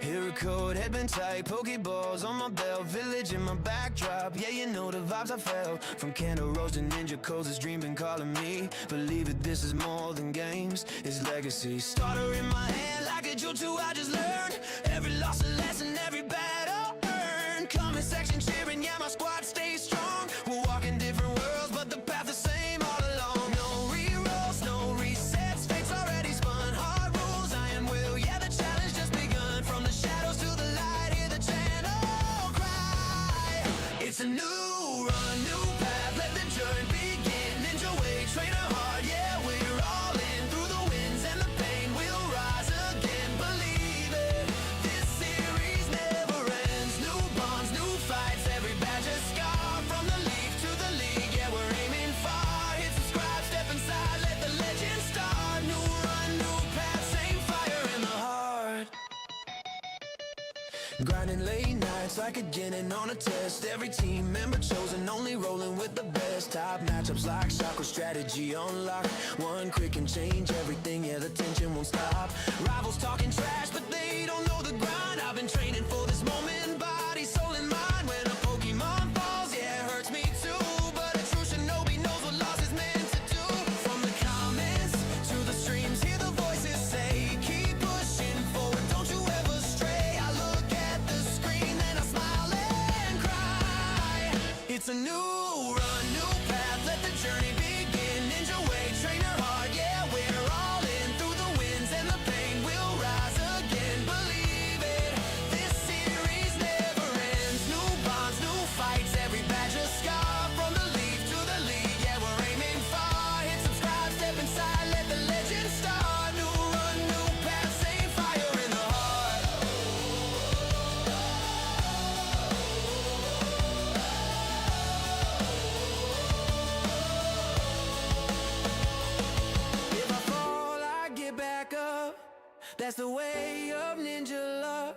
Hear a code, head been tight, Pokeballs on my belt, village in my backdrop. Yeah, you know the vibes I felt. From Kanto roads to ninja codes, this dream been calling me. Believe it, this is more than games, it's legacy. Starter in my hand like a jutsu I just learned. Every loss a lesson, every battle earned. Comment section cheering, yeah, my squad stays strong. We're walking different worlds, but the path the same all along. No re-rolls, no resets, fate's already spun. Hard rules, iron will, yeah, the challenge just begun. From the shadows to the light, hear the channel cry. It's a new run, new path, let the journey begin. Ninja way, trainer hard, yeah, we're all in. Through the winds and the pain, we'll rise again. Believe it, this series never ends. New bonds, new fights, every badge a scar. From the leaf to the league, yeah, we're aiming far. Hit subscribe, step inside, let the legend start. New run, new path, same fire in the heart. Grinding late nights like a Genin on a test. Every team member chosen, only rolling with the best. Top matchups like chakra strategy on lock. One quick can change everything, yeah, the tension won't stop. Rivals talking trash, but they don't know the grind. I've been training for this moment, body, soul, and mind. When a Pokemon falls, yeah, it hurts me too. But a true shinobi knows what loss is meant to do. From the comments to the streams, hear the voices say, keep pushing forward, don't you ever stray. I look at the screen, then I smile and cry. It's a new run, new path, let the journey begin. Ninja way, trainer hard, yeah, we're all in. Through the winds and the pain, we'll rise again. Believe it, this series never ends. New bonds, new fights, every badge a scar. From the leaf to the league, yeah, we're aiming far. Hit subscribe, step inside, let the legend start. New run, new path, same fire in the heart. If I fall, I get back up. That's the way of ninja love.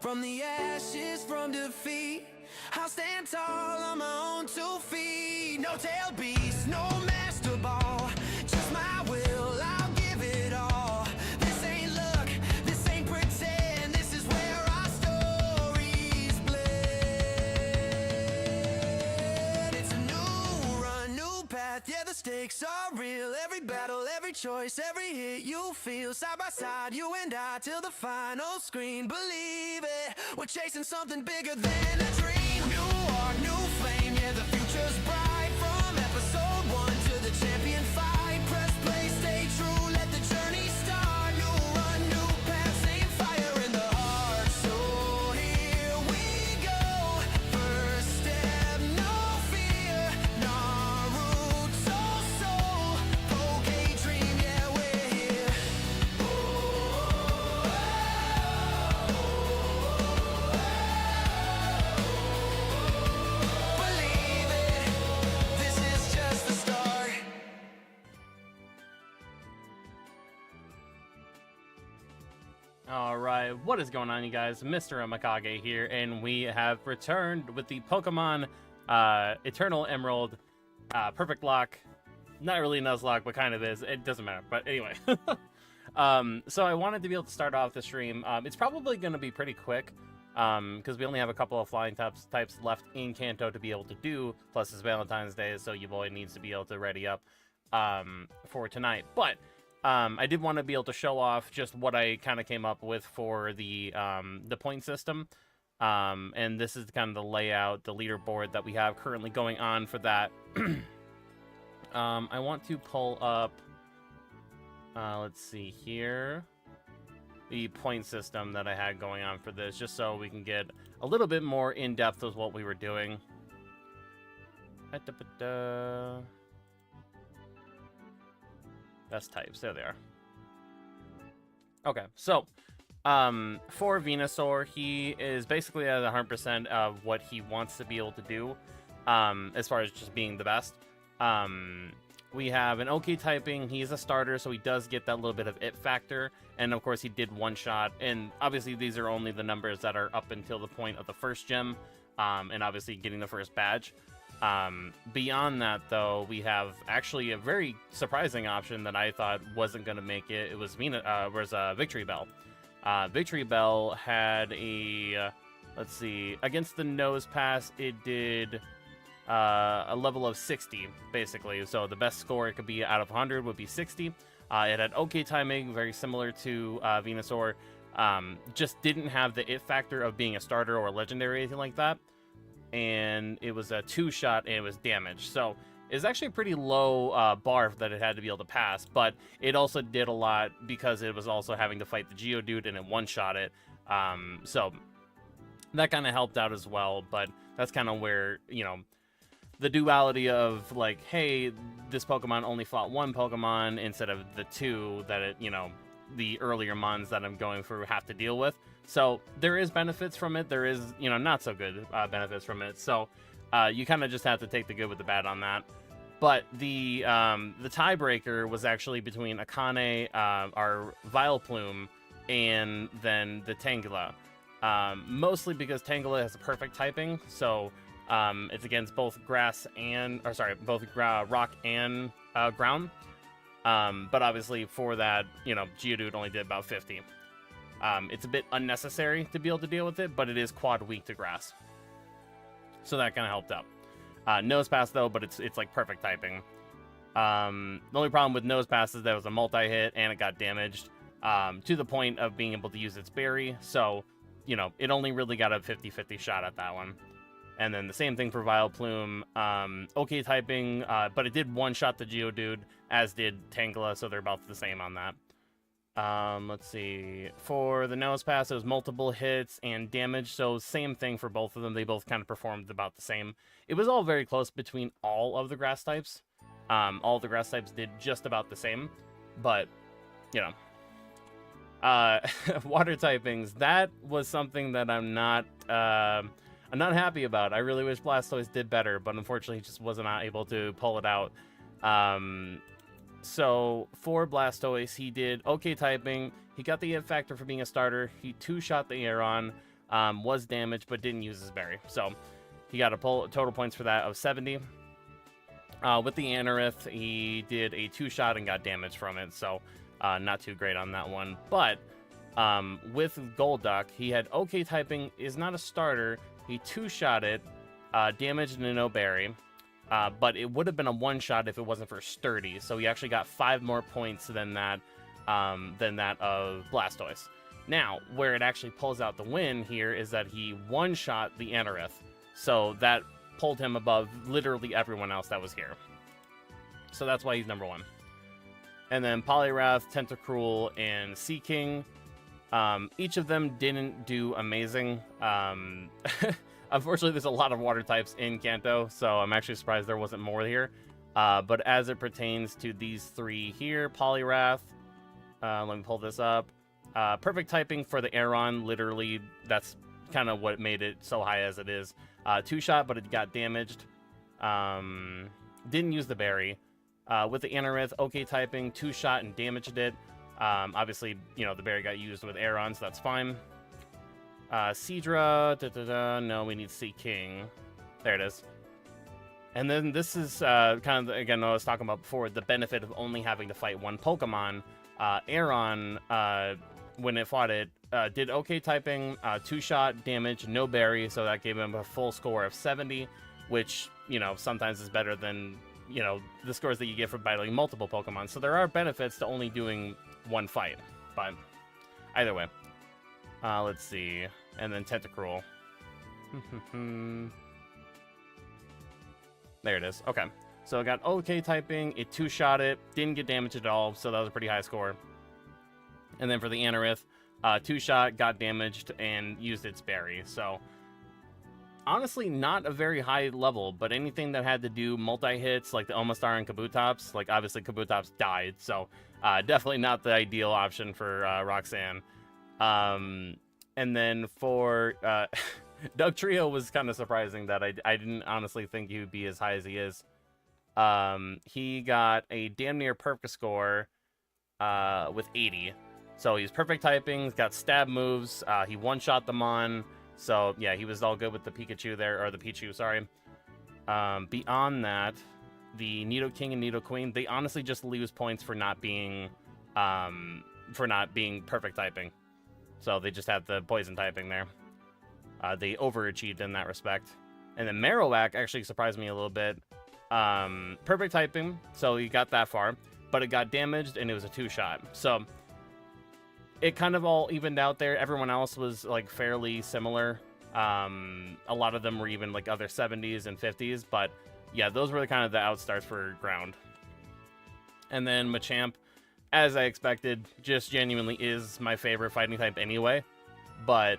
From the ashes, from defeat, I'll stand tall on my own 2 feet. No tail beast, no master ball, just my will, I'll give it all. This ain't luck, this ain't pretend, this is where our stories blend. It's a new run, new path, yeah, the stakes are real. Every battle, every choice, every hit you feel. Side by side, you and I, till the final screen. Believe it, we're chasing something bigger than a dream. New art, new flame, yeah, the future's bright. From episode 1 to the champion fight. Press play, stay true, let the journey start. New run, new path, same fire in the heart. So here we go, first step, no fear. Naruto soul, Poke dream, yeah, we're here. Believe it, this is just the start. Alright, what is going on, you guys? Mr. Amakage here, and we have returned with the Pokemon Eternal Emerald Perfectlocke. Not really Nuzlocke, but kind of is. It doesn't matter, but anyway. So I wanted to be able to start off the stream. It's probably going to be pretty quick, because we only have a couple of flying types left in Kanto to be able to do, plus it's Valentine's Day, so your boy needs to be able to ready up for tonight. But I did want to be able to show off just what I kind of came up with for the point system. And this is kind of the layout, the leaderboard that we have currently going on for that. I want to pull up, let's see here, the point system that I had going on for this, just so we can get a little bit more in depth with what we were doing. Best types, there they are. Okay, so for Venusaur, he is basically at 100% of what he wants to be able to do, as far as just being the best. We have an OK typing. He's a starter, so he does get that little bit of it factor. And of course, he did one shot. And obviously, these are only the numbers that are up until the point of the first gem, and obviously getting the first badge. Beyond that, though, we have actually a very surprising option that I thought wasn't going to make it. It was Victory Bell. Victory Bell had a, let's see, against the Nose Pass, it did a level of 60, basically. So the best score it could be out of 100 would be 60. It had okay timing, very similar to Venusaur. Just didn't have the it factor of being a starter or a legendary or anything like that. And it was a 2-shot and it was damaged. So it's actually a pretty low bar that it had to be able to pass, but it also did a lot because it was also having to fight the Geodude and it one-shot it. So that kind of helped out as well, but that's kind of where, you know, the duality of like, hey, this Pokemon only fought one Pokemon instead of the two that it, you know, the earlier mons that I'm going through have to deal with. So there is benefits from it. There is, you know, not so good benefits from it. So you kind of just have to take the good with the bad on that. But the tiebreaker was actually between Akane, our Vileplume, and then the Tangela. Mostly because Tangela has a perfect typing, so it's against both grass and, or sorry, both rock and ground. But obviously for that, you know, Geodude only did about 50. It's a bit unnecessary to be able to deal with it, but it is quad weak to grass. So that kind of helped out. Nose Pass though, but it's like perfect typing. The only problem with Nose Pass is that it was a multi-hit and it got damaged to the point of being able to use its berry. So, you know, it only really got a 50-50 shot at that one. And then the same thing for Vileplume. Okay typing, but it did one-shot the Geodude, as did Tangela, so they're about the same on that. Let's see. For the Nose Pass, it was multiple hits and damage, so same thing for both of them. They both kind of performed about the same. It was all very close between all of the grass types. All the grass types did just about the same, but, you know. Water typings, that was something that I'm not happy about. I really wish Blastoise did better, but unfortunately he just wasn't able to pull it out. So for Blastoise, he did okay typing. He got the it factor for being a starter. He 2-shot the Aeron, was damaged, but didn't use his berry. So he got a total points for that of 70. With the Anorith, he did a 2-shot and got damaged from it. So not too great on that one. But with Golduck, he had okay typing, is not a starter. He 2-shot it, damaged and no berry. But it would have been a 1-shot if it wasn't for Sturdy. So he actually got 5 more points than that of Blastoise. Now, where it actually pulls out the win here is that he 1-shot the Anorith. So that pulled him above literally everyone else that was here. So that's why he's number 1. And then Poliwrath, Tentacruel, and Seaking. Each of them didn't do amazing. Unfortunately, there's a lot of water types in Kanto, so I'm actually surprised there wasn't more here. But as it pertains to these 3 here, Poliwrath, let me pull this up. Perfect typing for the Aeron, literally, that's kind of what made it so high as it is. 2-shot, but it got damaged. Didn't use the berry. With the Anorith, okay typing, 2-shot and damaged it. Obviously, you know, the berry got used with Aeron, so that's fine. Seadra, no, we need Seaking. There it is. And then this is kind of, again, what I was talking about before, the benefit of only having to fight one Pokemon. Aeron, when it fought it, did okay typing, 2-shot damage, no berry, so that gave him a full score of 70, which, you know, sometimes is better than, you know, the scores that you get from battling multiple Pokemon. So there are benefits to only doing one fight, but either way. Let's see. And then Tentacruel. There it is. Okay. So it got okay typing. It 2-shot it. Didn't get damaged at all. So that was a pretty high score. And then for the Anorith, 2-shot, got damaged, and used its berry. So honestly, not a very high level, but anything that had to do multi-hits, like the Omastar and Kabutops, like obviously Kabutops died. So definitely not the ideal option for Roxanne. And then for Doug Trio was kind of surprising that I didn't honestly think he would be as high as he is. He got a damn near perfect score with 80. So he's perfect typing, he's got stab moves, he 1-shot them on. So yeah, he was all good with the Pikachu there, or the Pichu, sorry. Beyond that, the Nidoking and Nidoqueen, they honestly just lose points for not being perfect typing. So they just had the poison typing there. They overachieved in that respect. And then Marowak actually surprised me a little bit. Perfect typing, so he got that far. But it got damaged, and it was a 2-shot. So it kind of all evened out there. Everyone else was like fairly similar. A lot of them were even like other 70s and 50s. But yeah, those were kind of the outstarts for ground. And then Machamp, as I expected, just genuinely is my favorite fighting type anyway. But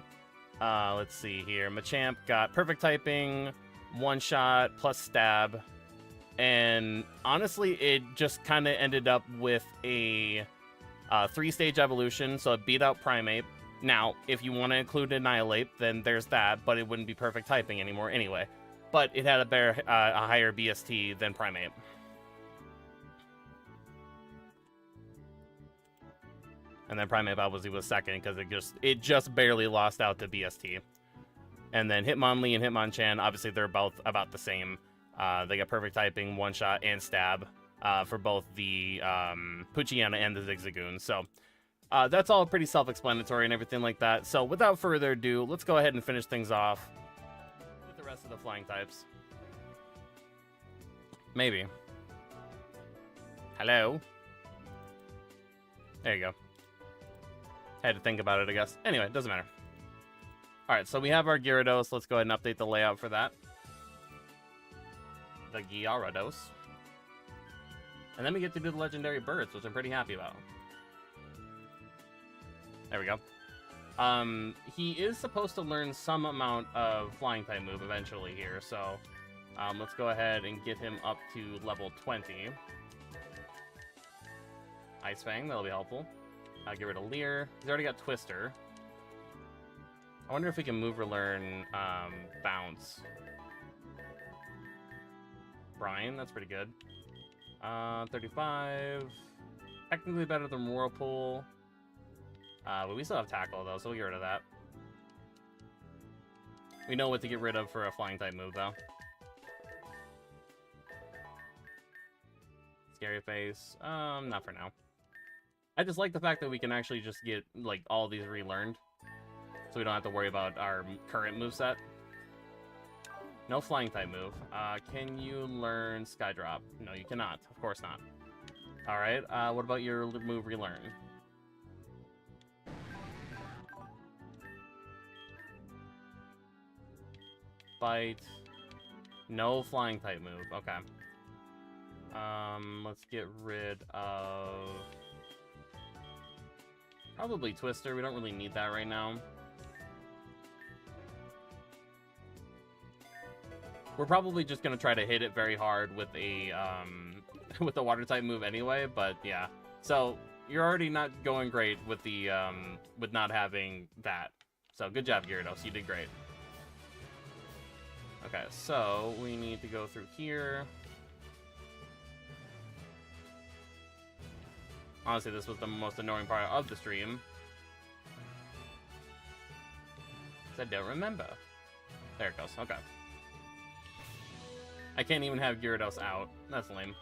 let's see here. Machamp got perfect typing, 1-shot plus stab. And honestly, it just kind of ended up with a 3-stage evolution. So it beat out Primeape. Now, if you want to include Annihilate, then there's that, but it wouldn't be perfect typing anymore anyway. But it had a higher BST than Primeape. And then Primeape obviously was second because it just barely lost out to BST. And then Hitmonlee and Hitmonchan, obviously they're both about the same. They got perfect typing, 1-shot, and stab for both the Poochyena and the Zigzagoon. So that's all pretty self-explanatory and everything like that. So without further ado, let's go ahead and finish things off with the rest of the flying types. Maybe. Hello? There you go. Had to think about it, I guess. Anyway, it doesn't matter. Alright, so we have our Gyarados. Let's go ahead and update the layout for that. The Gyarados. And then we get to do the legendary birds, which I'm pretty happy about. There we go. He is supposed to learn some amount of flying type move eventually here, so let's go ahead and get him up to level 20. Ice Fang, that'll be helpful. Get rid of Leer. He's already got Twister. I wonder if we can move or learn Bounce. Brian, that's pretty good. 35. Technically better than Whirlpool. But we still have Tackle, though, so we'll get rid of that. We know what to get rid of for a flying type move, though. Scary Face. Not for now. I just like the fact that we can actually just get, like, all these relearned. So we don't have to worry about our current moveset. No flying type move. Can you learn Skydrop? No, you cannot. Of course not. Alright, what about your move relearn? Bite. No flying type move. Okay. Let's get rid of... probably Twister. We don't really need that right now. We're probably just gonna try to hit it very hard with a with the water type move anyway, but yeah. So you're already not going great with the with not having that. So good job, Gyarados. You did great. Okay, so we need to go through here. Honestly, this was the most annoying part of the stream. 'Cause I don't remember. There it goes. Okay. I can't even have Gyarados out. That's lame.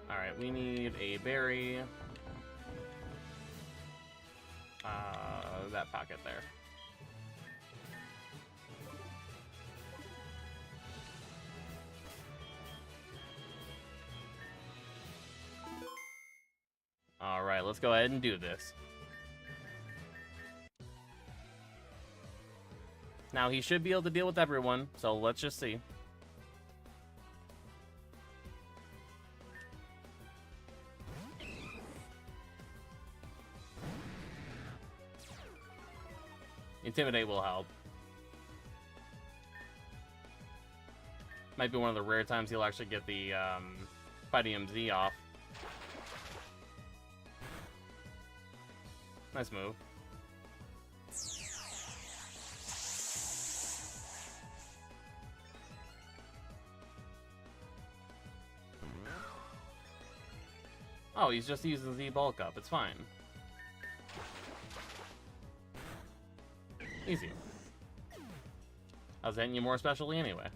Alright, we need a berry. That pocket there. Alright, let's go ahead and do this. Now, he should be able to deal with everyone, so let's just see. Intimidate will help. Might be one of the rare times he'll actually get the Fighting MZ off. Nice move. Oh, he's just using Z bulk up. It's fine. Easy. I was hitting you more especially anyway.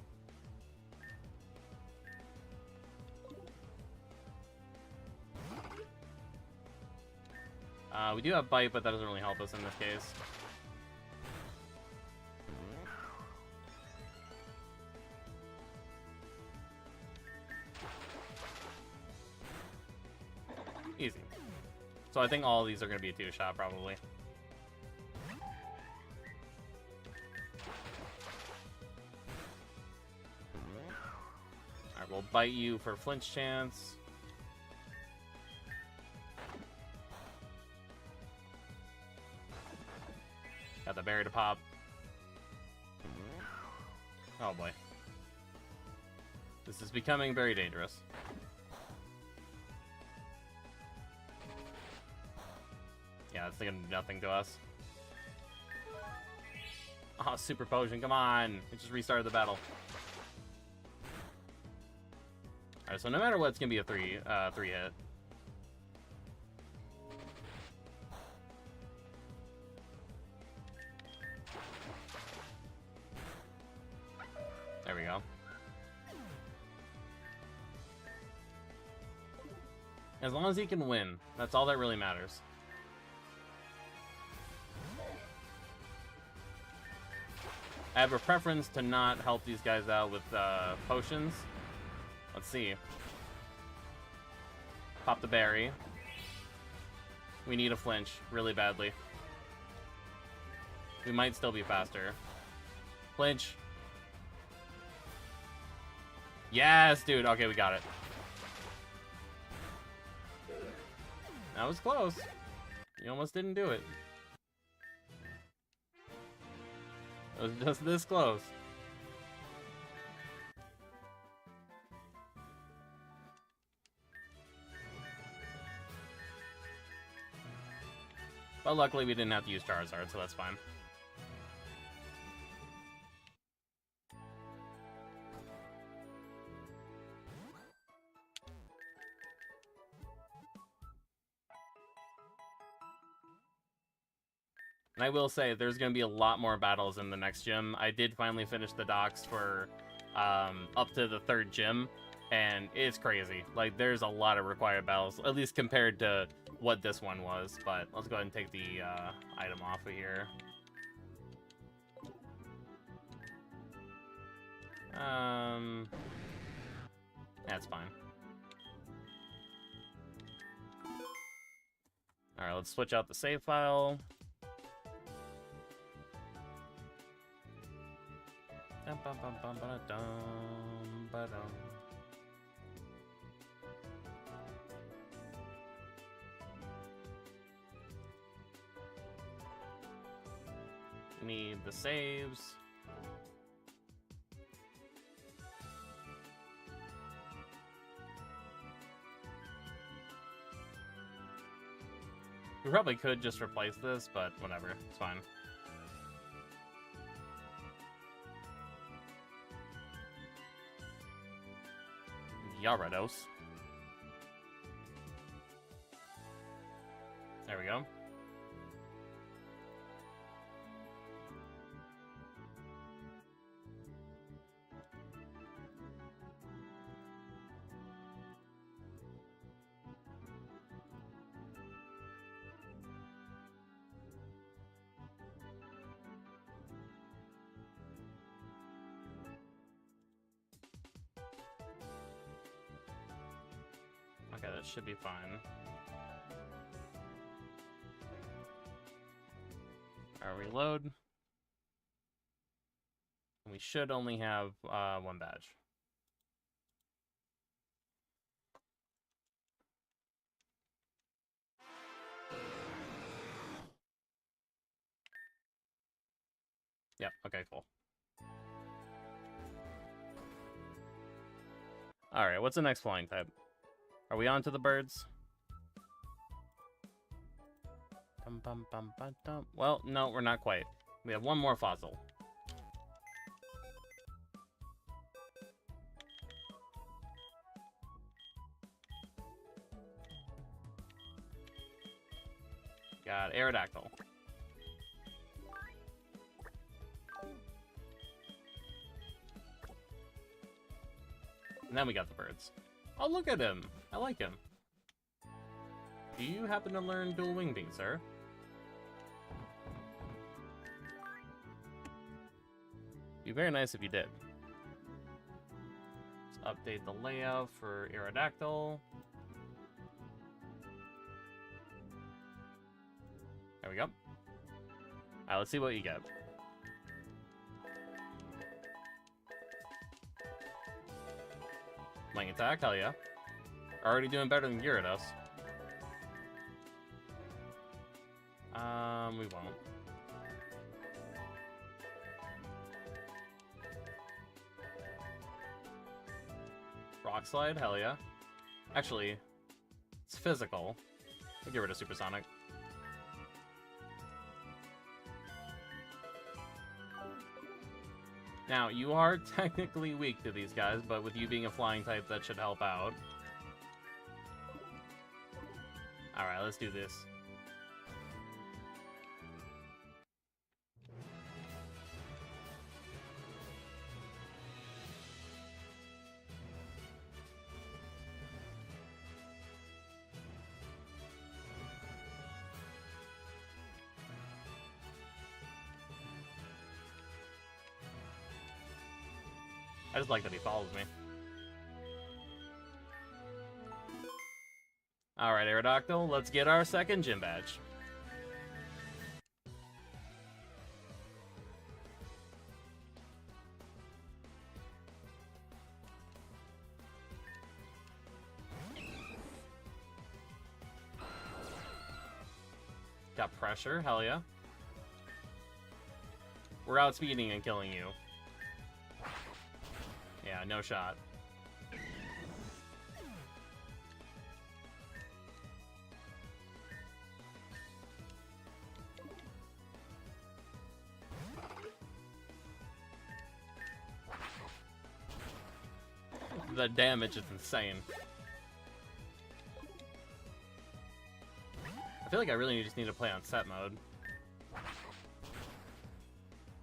We do have bite, but that doesn't really help us in this case. Easy. So I think all of these are going to be a two-shot, probably. Alright, we'll bite you for flinch chance. Got the berry to pop. Oh boy. This is becoming very dangerous. Yeah, it's gonna do nothing to us. Oh, super potion, come on! We just restarted the battle. Alright, so no matter what, it's gonna be a three hit. There we go. As long as he can win, that's all that really matters. I have a preference to not help these guys out with potions. Let's see. Pop the berry. We need a flinch really badly. We might still be faster. Flinch. Yes, dude. Okay, we got it. That was close. You almost didn't do it. It was just this close. But luckily we didn't have to use Charizard, so that's fine. And I will say, there's going to be a lot more battles in the next gym. I did finally finish the docks for up to the 3rd gym, and it's crazy. Like, there's a lot of required battles, at least compared to what this one was. But let's go ahead and take the item off of here. That's fine. Alright, let's switch out the save file. Need the saves. We probably could just replace this, but whatever, it's fine. Yarados. There we go. Okay, that should be fine. Alright, reload. We should only have one badge. Yep, okay, cool. Alright, what's the next flying type? Are we on to the birds? Well, no, we're not quite. We have one more fossil. Got Aerodactyl. And then we got the birds. Oh, look at him. I like him. Do you happen to learn dual winging, sir? Be very nice if you did. Let's update the layout for Aerodactyl. There we go. Alright, let's see what you get. Flying attack, hell yeah. Already doing better than Gyarados. We won't. Rock Slide, hell yeah. Actually, it's physical. We'll get rid of Supersonic. Now, you are technically weak to these guys, but with you being a flying type, that should help out. Alright, let's do this. I just like that he follows me. Alright, Aerodactyl, let's get our second gym badge. Got pressure, hell yeah. We're outspeeding and killing you. Yeah, no shot. The damage is insane. I feel like I really just need to play on set mode.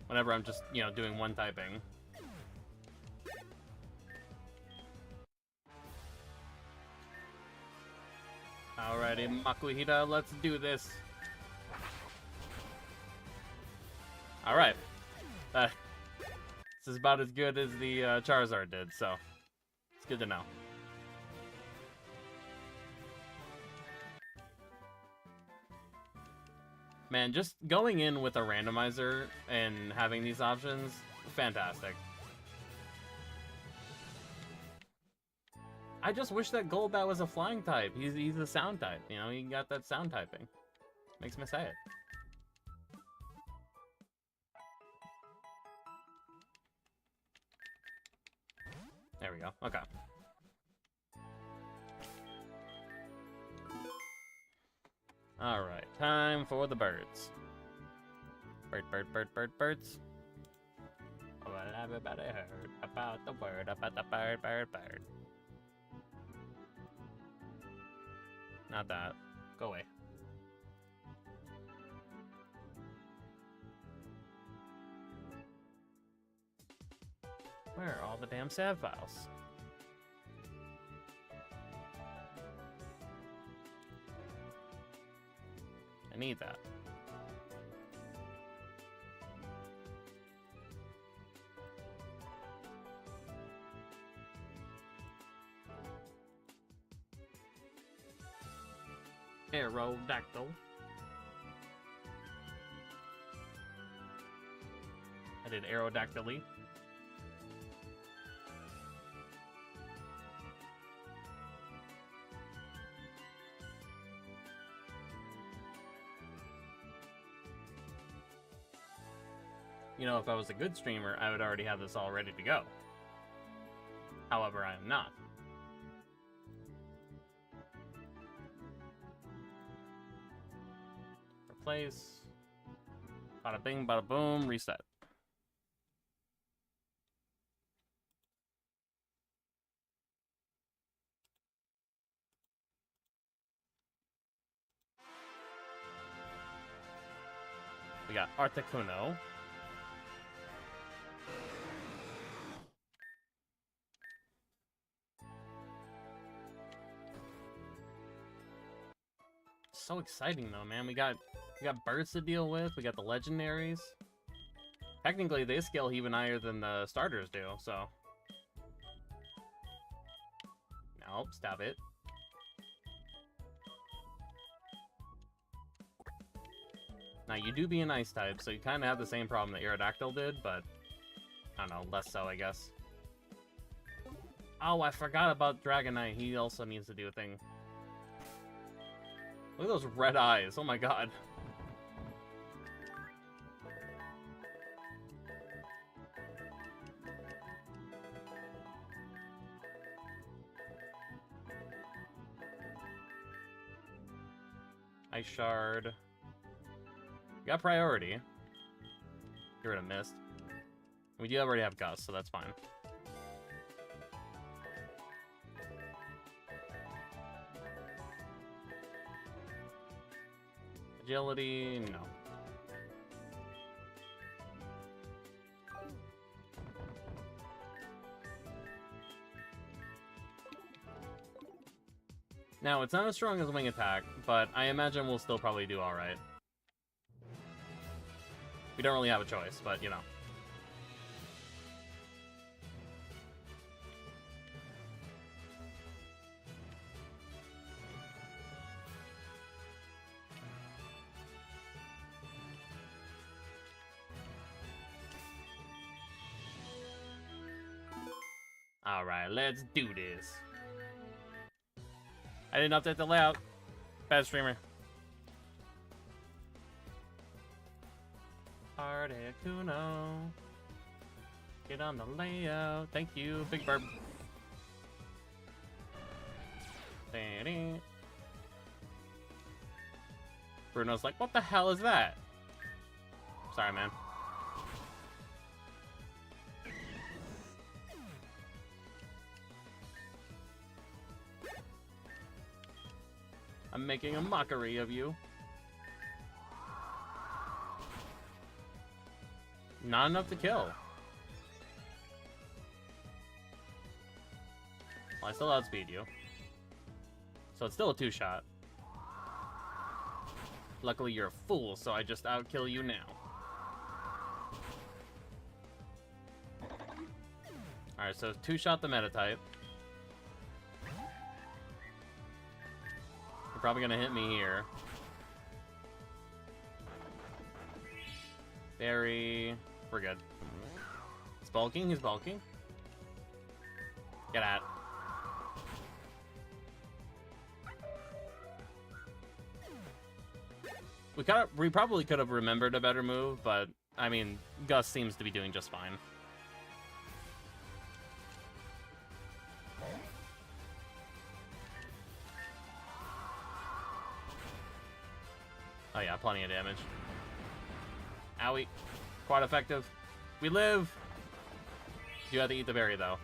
Whenever I'm just, you know, doing one typing. Alrighty, Makuhita, let's do this. Alright. This is about as good as the Charizard did, so it's good to know. Man, just going in with a randomizer and having these options, fantastic. I just wish that Golbat was a flying type. He's a sound type, you know, he got that sound typing. Makes me say it. There we go, okay. Alright, time for the birds. Birds. Well, everybody heard about the word, about the bird. Not that. Go away. Where are all the damn save files? I need that. Aerodactyl. I did Aerodactyly. You know, if I was a good streamer, I would already have this all ready to go. However, I am not. Replace. Bada bing, bada boom, reset. We got Articuno. so exciting though, man. We got birds to deal with. We got the legendaries. Technically, they scale even higher than the starters do. So, nope, stop it. Now you do be an ice type, so you kind of have the same problem that Aerodactyl did, but I don't know, less so, I guess. Oh, I forgot about Dragonite. He also needs to do a thing. Look at those red eyes. Oh my god. Ice Shard. Got priority. Get rid of Mist. We do already have Gust, so that's fine. Agility, no. Now, it's not as strong as Wing Attack, but I imagine we'll still probably do alright. We don't really have a choice, but, you know. Alright, let's do this. I didn't update the layout. Bad streamer. Articuno. Get on the layout. Thank you, Big Burp. Bruno's like, what the hell is that? Sorry, man. I'm making a mockery of you. Not enough to kill. Well, I still outspeed you. So it's still a 2-shot. Luckily you're a fool, so I just outkill you now. Alright, so 2-shot the meta type. You're probably gonna hit me here. Berry. We're good. He's bulking, he's bulking. Get at. We probably could have remembered a better move, but I mean, Gus seems to be doing just fine. Oh yeah, plenty of damage. Owie. Quite effective. We live! You have to eat the berry, though.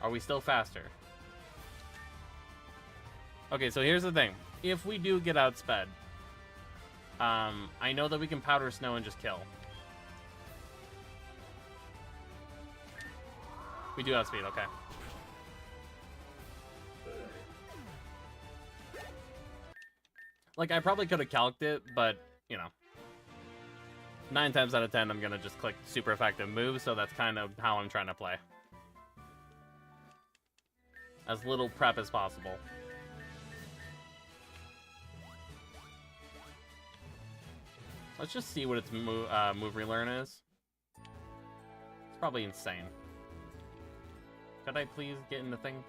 Are we still faster? Okay, so here's the thing. If we do get outsped, I know that we can powder snow and just kill. We do outspeed, okay. Like, I probably could have calced it, but, you know. 9 times out of 10, I'm gonna just click super effective moves, so that's kind of how I'm trying to play. As little prep as possible. Let's just see what its move relearn is. It's probably insane. Could I please get in the thing?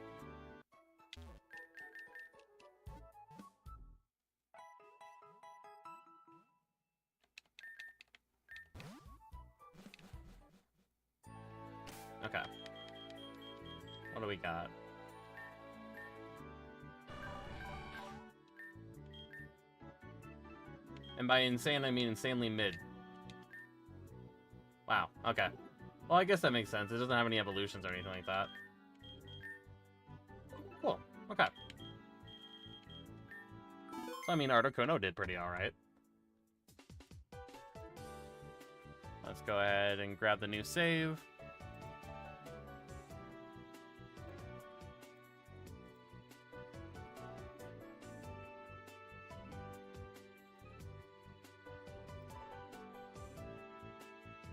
Okay. What do we got? And by insane, I mean insanely mid. Wow, okay. Well, I guess that makes sense. It doesn't have any evolutions or anything like that. Cool, okay. So, I mean, Articuno did pretty alright. Let's go ahead and grab the new save.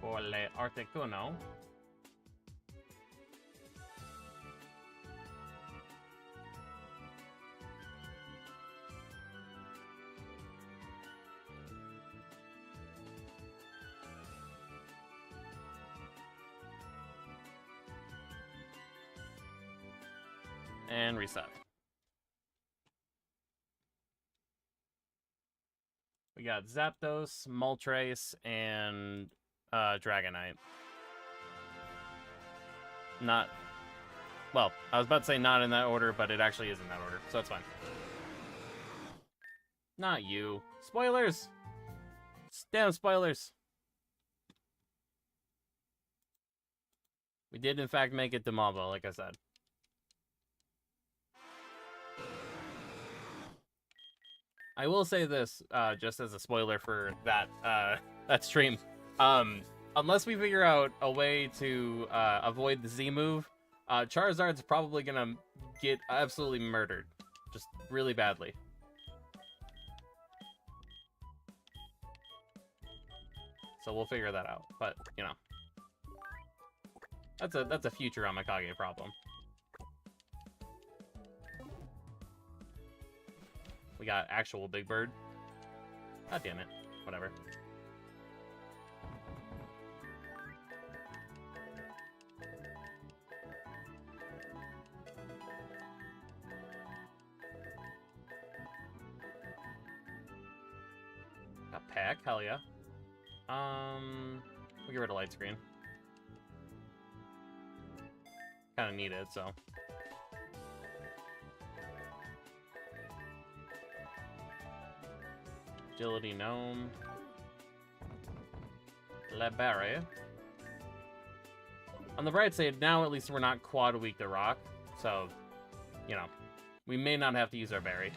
For le Articuno. And reset. We got Zapdos, Moltres, and Dragonite. Not... Well, I was about to say not in that order, but it actually is in that order, so that's fine. Not you. Spoilers! Damn spoilers! We did, in fact, make it to Malvo, like I said. I will say this, just as a spoiler for that that stream. Unless we figure out a way to avoid the Z move, Charizard's probably gonna get absolutely murdered. Just really badly. So we'll figure that out. But, you know. That's a future Amakage problem. We got actual Big Bird. God damn it. Whatever. Got Pack, hell yeah. We'll get rid of Light Screen. Kinda need it, so. Agility Gnome. Labary. On the bright side, now at least we're not quad weak to rock, so, you know, we may not have to use our berry.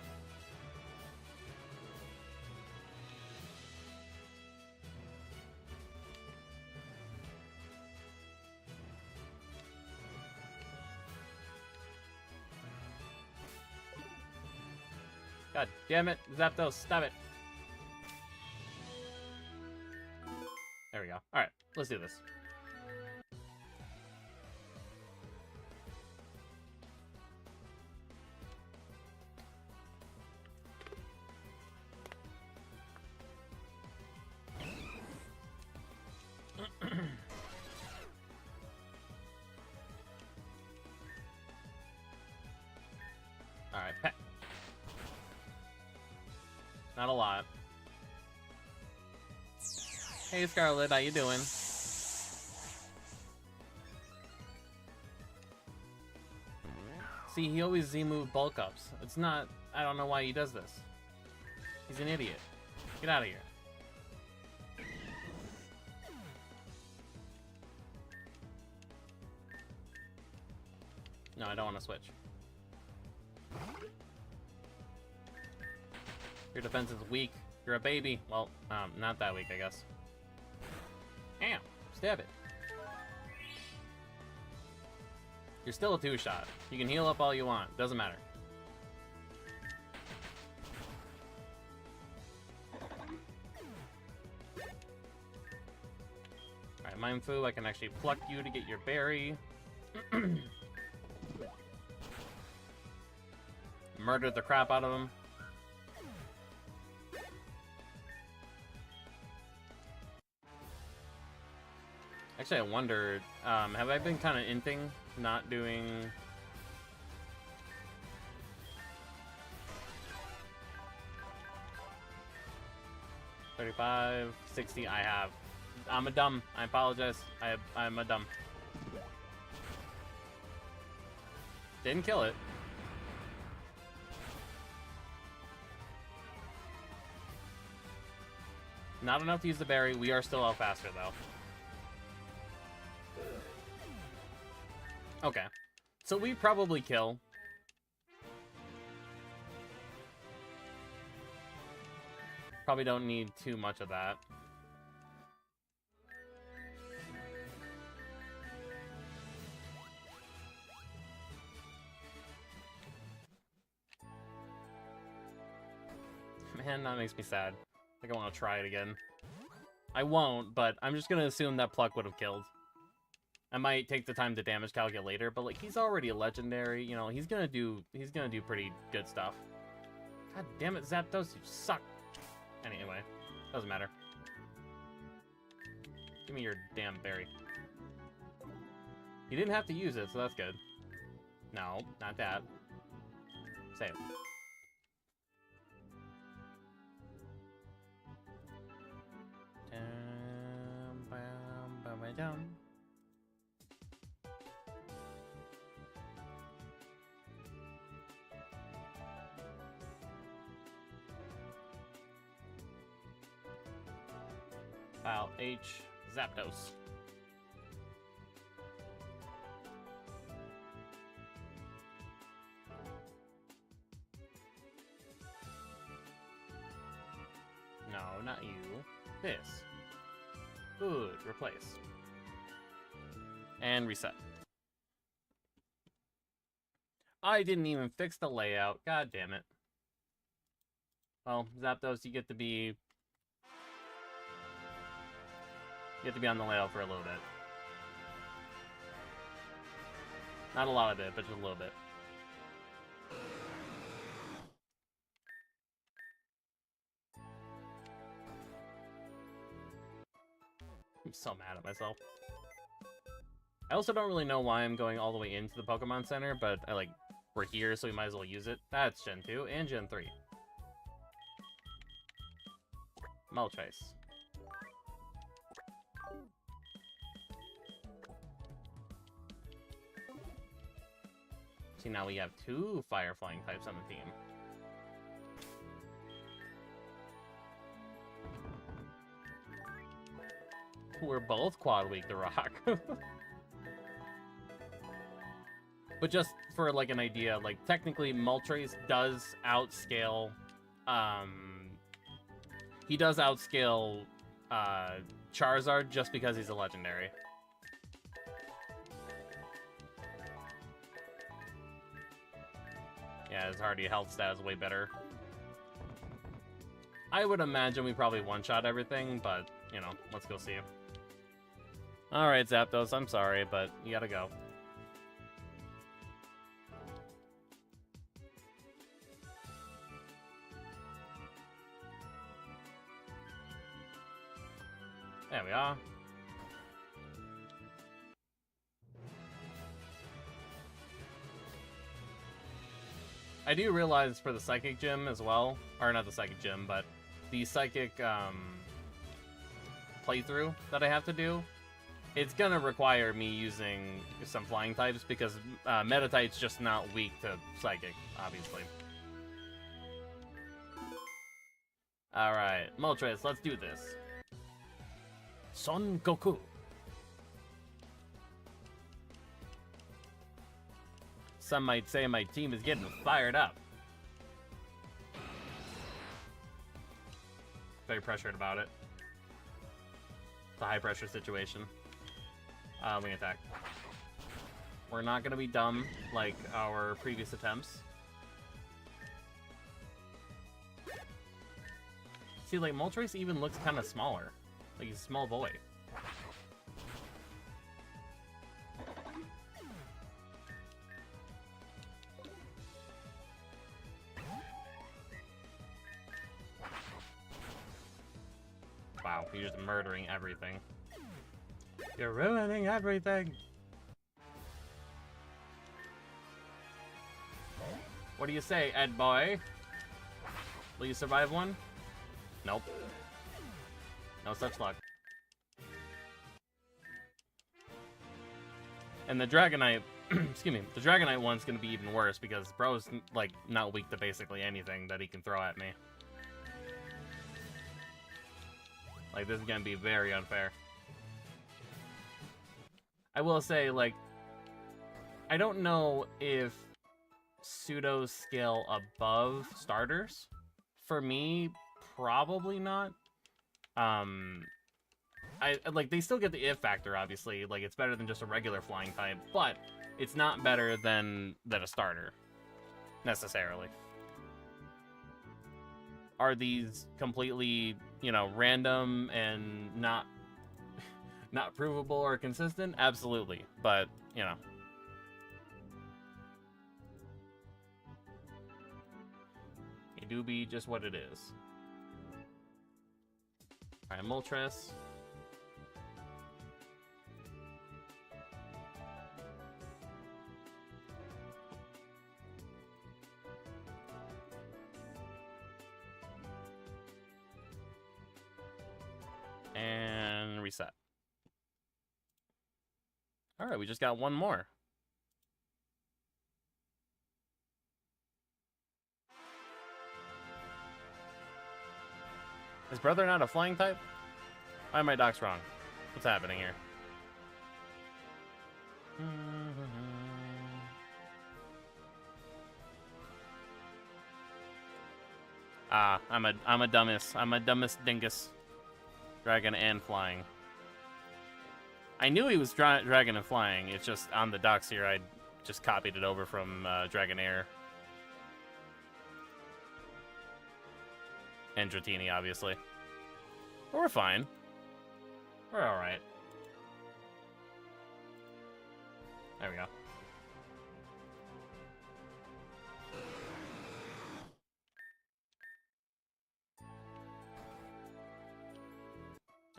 God damn it, Zapdos, stop it. There we go. Alright, let's do this. Alright, pet. Not a lot. Hey Scarlet, how you doing? See, he always Z-move bulk ups. It's not... I don't know why he does this. He's an idiot. Get out of here. No, I don't want to switch. Your defense is weak. You're a baby. Well, not that weak, I guess. Damn, stab it. You're still a two-shot. You can heal up all you want. Doesn't matter. Alright, Mindfu, I can actually pluck you to get your berry. Murdered the crap out of him. Actually, I wondered, have I been kind of inting, not doing... $35, $60, I have. I'm a dumb. I apologize. I'm a dumb. Didn't kill it. Not enough to use the berry. We are still out faster, though. Okay. So we probably kill. Probably don't need too much of that. Man, that makes me sad. I think I want to try it again. I won't, but I'm just gonna assume that Pluck would have killed. I might take the time to damage calculate later, but like he's already a legendary, you know, he's gonna do pretty good stuff. God damn it, Zapdos, you suck. Anyway, doesn't matter. Give me your damn berry. You didn't have to use it, so that's good. No, not that. Save. File H Zapdos. No, not you. This. Good. Replace. And reset. I didn't even fix the layout. God damn it. Well, Zapdos, you get to be on the layout for a little bit. Not a lot of it, but just a little bit. I'm so mad at myself. I also don't really know why I'm going all the way into the Pokemon Center, but we're here, so we might as well use it. That's Gen 2 and Gen 3. Moltres. See, now we have 2 Fire Flying types on the team. We're both quad weak to rock. But just for like an idea, like technically Moltres does outscale he does outscale Charizard just because he's a legendary. Yeah, his hardy health stat is way better. I would imagine we probably one-shot everything, but, you know, let's go see him. Alright, Zapdos, I'm sorry, but you gotta go. There we are. I do realize for the Psychic Gym as well, or not the Psychic Gym, but the Psychic playthrough that I have to do, it's gonna require me using some flying types because Meta-type's just not weak to Psychic, obviously. Alright, Moltres, let's do this. Son Goku. Some might say my team is getting fired up. Very pressured about it. It's a high pressure situation. Wing attack. We're not gonna be dumb like our previous attempts. See, like, Moltres even looks kind of smaller. Like, he's a small boy. Wow, you're just murdering everything. You're ruining everything! What do you say, Ed boy? Will you survive one? Nope. No such luck. And the Dragonite, excuse me, the Dragonite one's gonna be even worse because bro's, like, not weak to basically anything that he can throw at me. Like, this is gonna be very unfair. I will say, like, I don't know if pseudos scale above starters. For me, probably not. Like, they still get the if factor, obviously. Like, it's better than just a regular flying type, but it's not better than a starter, necessarily. are these completely, you know, random and not provable or consistent? Absolutely. But, you know. It do be just what it is. Alright, Moltres. And reset. Alright, we just got one more. Is brother not a flying type? Why are my docs wrong? What's happening here? Ah, I'm a dumbest. I'm a dumbest dingus. Dragon and flying. I knew he was dragon and flying. It's just on the docs here. I just copied it over from Dragon Air. And Dratini, obviously. But we're fine. We're alright. There we go.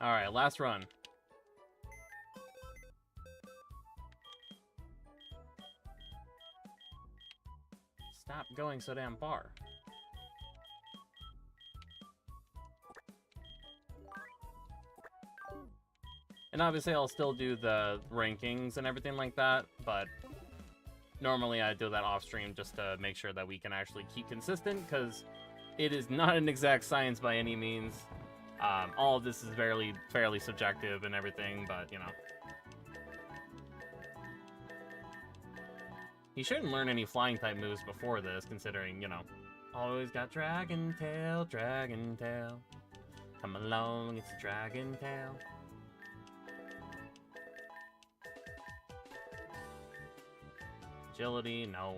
Alright, last run. Stop going so damn far. And obviously I'll still do the rankings and everything like that, but normally I do that off stream just to make sure that we can actually keep consistent, because it is not an exact science by any means. All of this is fairly subjective and everything, but you know. He shouldn't learn any flying type moves before this, considering, you know, always got Dragon Tail, Dragon Tail. Come along, it's Dragon Tail. Agility, no.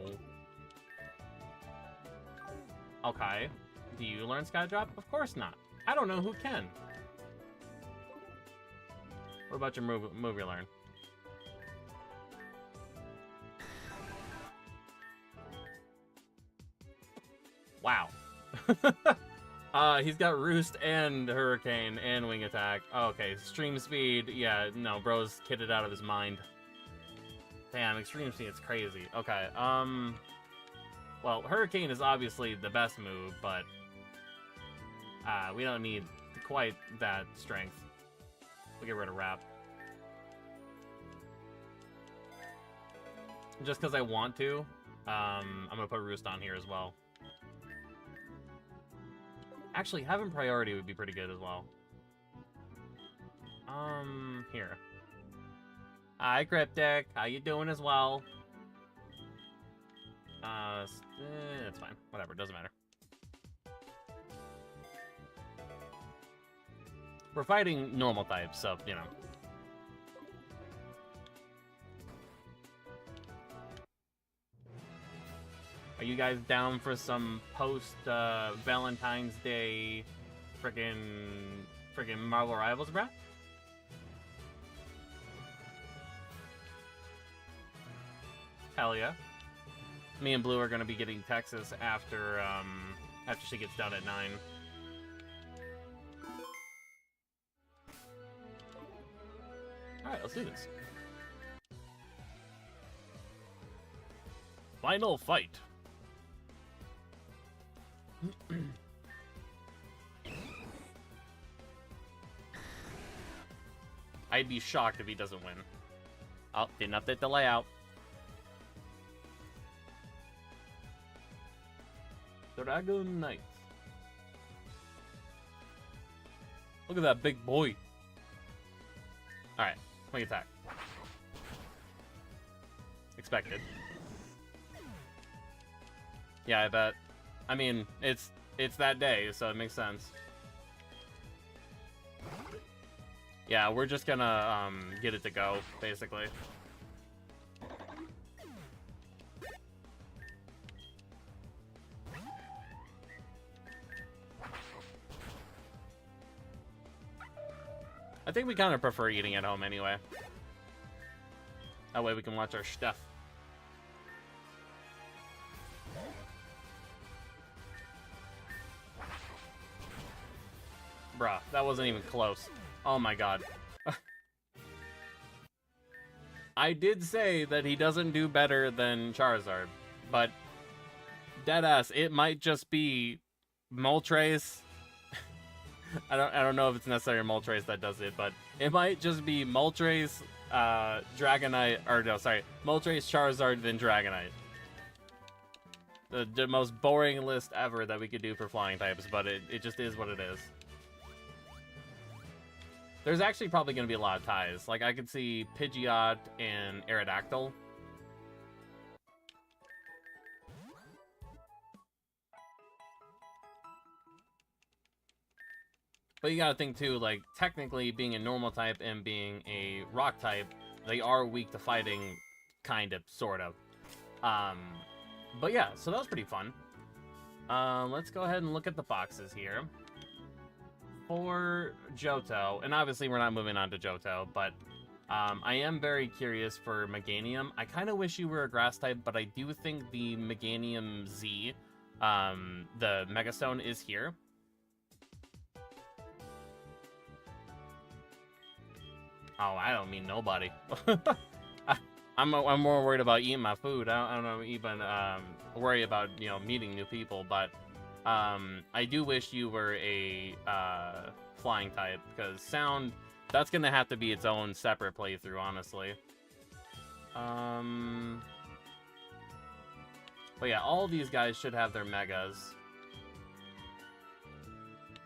Okay. Do you learn Skydrop? Of course not. I don't know who can. What about your move you learn? Wow. He's got Roost and Hurricane and Wing Attack. Okay, Extreme Speed. Yeah, no, bro's kitted out of his mind. Damn, Extreme Speed is crazy. Okay, well, Hurricane is obviously the best move, but we don't need quite that strength. We'll get rid of Wrap. Just because I want to, I'm gonna put Roost on here as well. Actually, having priority would be pretty good as well. Here. Hi, Cryptic. How you doing as well? It's fine. Whatever, doesn't matter. We're fighting normal types, so, you know. Are you guys down for some post-Valentine's Day friggin' Marvel Rivals, bruh? Hell yeah. Me and Blue are gonna be getting Texas after she gets done at 9. Alright, let's do this. Final fight. I'd be shocked if he doesn't win. Oh, didn't update the layout. Dragon Knight. Look at that big boy. Alright, quick attack. Expected. Yeah, I bet. I mean, it's that day, so it makes sense. Yeah, we're just gonna get it to go, basically. think we kind of prefer eating at home anyway. That way we can watch our stuff. Bruh, that wasn't even close. Oh my god. I did say that he doesn't do better than Charizard, but deadass, it might just be Moltres. I don't know if it's necessarily Moltres that does it, but it might just be Moltres, Dragonite, or no, sorry, Moltres, Charizard, then Dragonite. The most boring list ever that we could do for flying types, but it just is what it is. There's actually probably going to be a lot of ties. Like, I could see Pidgeot and Aerodactyl. But you gotta think, too, like, technically being a normal type and being a rock type, they are weak to fighting, kind of, sort of. But yeah, so that was pretty fun. Let's go ahead and look at the boxes here. For Johto, and obviously we're not moving on to Johto, but I am very curious for Meganium. I kind of wish you were a grass type, but I do think the Meganium Z, the Megastone, is here. Oh, I don't mean nobody. I'm more worried about eating my food. I don't even worry about, you know, meeting new people, but I do wish you were a flying type, because sound, that's gonna have to be its own separate playthrough, honestly. But yeah, all these guys should have their megas.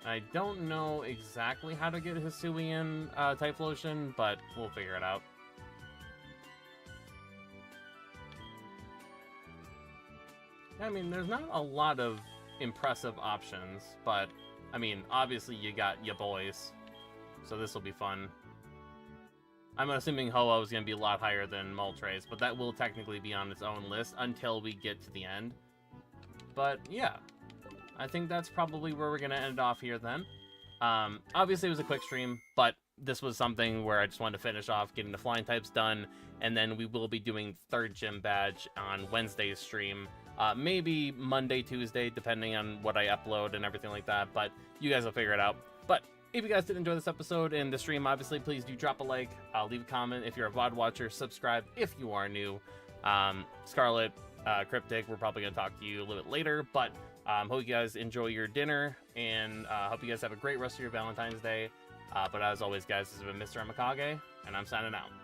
I don't know exactly how to get Hisuian Typhlosion, but we'll figure it out. I mean, there's not a lot of impressive options, but I mean, obviously you got your boys, so this will be fun. I'm assuming Ho-Oh is going to be a lot higher than Moltres, but that will technically be on its own list until we get to the end. But yeah, I think that's probably where we're going to end off here then. Obviously it was a quick stream, but this was something where I just wanted to finish off getting the flying types done, and then we will be doing 3rd gym badge on Wednesday's stream. Maybe Monday, Tuesday, depending on what I upload and everything like that, but you guys will figure it out. But if you guys did enjoy this episode and the stream, obviously, please do drop a like, leave a comment if you're a VOD watcher, subscribe if you are new. Scarlet, Cryptic, we're probably going to talk to you a little bit later, but hope you guys enjoy your dinner, and hope you guys have a great rest of your Valentine's Day. But as always, guys, this has been Mr. Amakage, and I'm signing out.